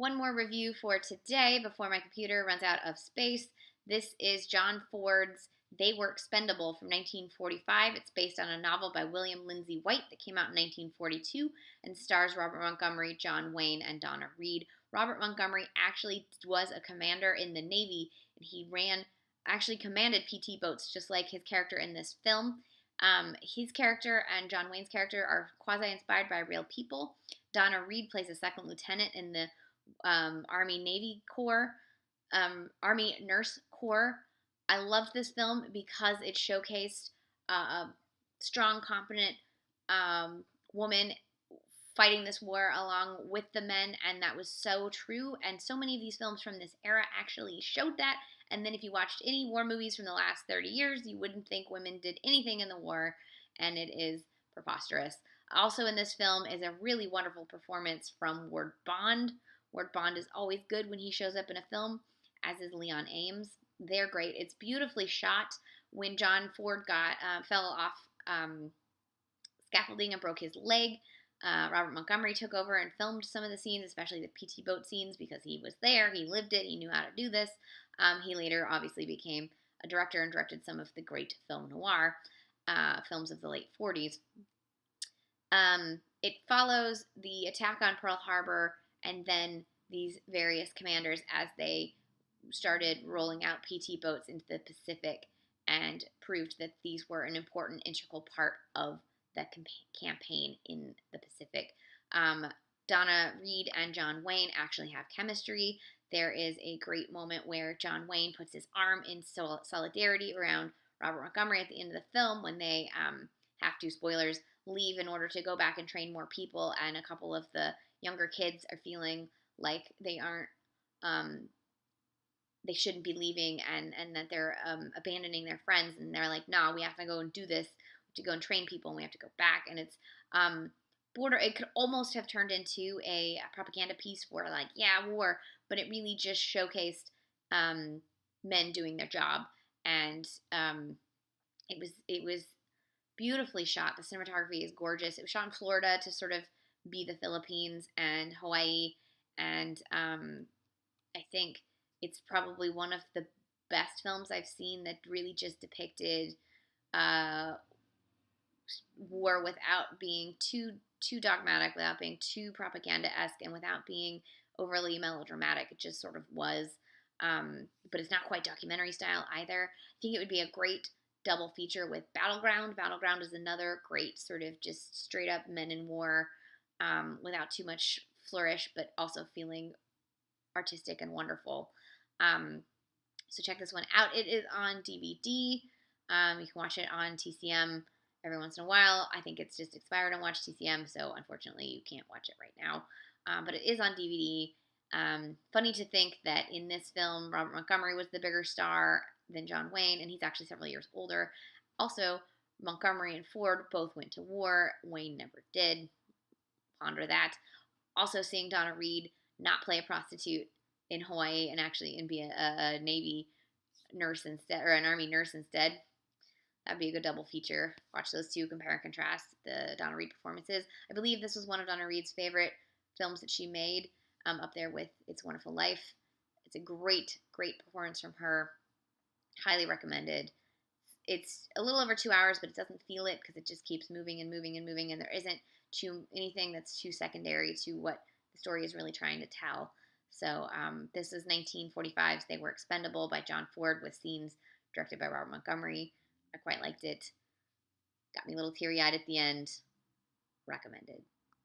One more review for today before my computer runs out of space. This is John Ford's They Were Expendable from 1945. It's based on a novel by William Lindsay White that came out in 1942 and stars Robert Montgomery, John Wayne, and Donna Reed. Robert Montgomery actually was a commander in the Navy, and he actually commanded PT boats just like his character in this film. His character and John Wayne's character are quasi-inspired by real people. Donna Reed plays a second lieutenant in the Army Nurse Corps. I loved this film because it showcased a strong, competent woman fighting this war along with the men, and that was so true. And so many of these films from this era actually showed that. And then if you watched any war movies from the last 30 years, you wouldn't think women did anything in the war, and it is preposterous. Also in this film is a really wonderful performance from Ward Bond. Ward Bond is always good when he shows up in a film, as is Leon Ames. They're great. It's beautifully shot. When John Ford fell off scaffolding and broke his leg, Robert Montgomery took over and filmed some of the scenes, especially the PT boat scenes, because he was there, he lived it, he knew how to do this. He later obviously became a director and directed some of the great film noir films of the late 40s. It follows the attack on Pearl Harbor and then these various commanders as they started rolling out PT boats into the Pacific and proved that these were an important, integral part of the campaign in the Pacific. Donna Reed and John Wayne actually have chemistry. There is a great moment where John Wayne puts his arm in solidarity around Robert Montgomery at the end of the film when they have to, spoilers, leave in order to go back and train more people, and a couple of the younger kids are feeling like they shouldn't be leaving, and that they're abandoning their friends, and they're like, no, we have to go and do this, to go and train people, and we have to go back. And it's it could almost have turned into a propaganda piece for like, yeah, war, but it really just showcased men doing their job, and it was beautifully shot. The cinematography is gorgeous. It was shot in Florida to sort of be the Philippines and Hawaii, and I think it's probably one of the best films I've seen that really just depicted war without being too dogmatic, without being too propaganda-esque, and without being overly melodramatic. It just sort of was, but it's not quite documentary style either. I think it would be a great double feature with Battleground. Battleground is another great sort of just straight up men in war, without too much flourish, but also feeling artistic and wonderful. So check this one out. It is on DVD. You can watch it on TCM every once in a while. I think it's just expired on Watch TCM, so unfortunately you can't watch it right now. But it is on DVD. Funny to think that in this film, Robert Montgomery was the bigger star than John Wayne, and he's actually several years older. Also, Montgomery and Ford both went to war. Wayne never did. Ponder that. Also, seeing Donna Reed not play a prostitute in Hawaii and actually be a Navy nurse instead, or an Army nurse instead. That'd be a good double feature. Watch those two, compare and contrast the Donna Reed performances. I believe this was one of Donna Reed's favorite films that she made, up there with It's a Wonderful Life. It's a great, great performance from her. Highly recommended. It's a little over 2 hours, but it doesn't feel it because it just keeps moving and moving and moving, and there isn't anything that's too secondary to what the story is really trying to tell. So this is 1945's They Were Expendable by John Ford with scenes directed by Robert Montgomery. I quite liked it. Got me a little teary-eyed at the end. Recommended.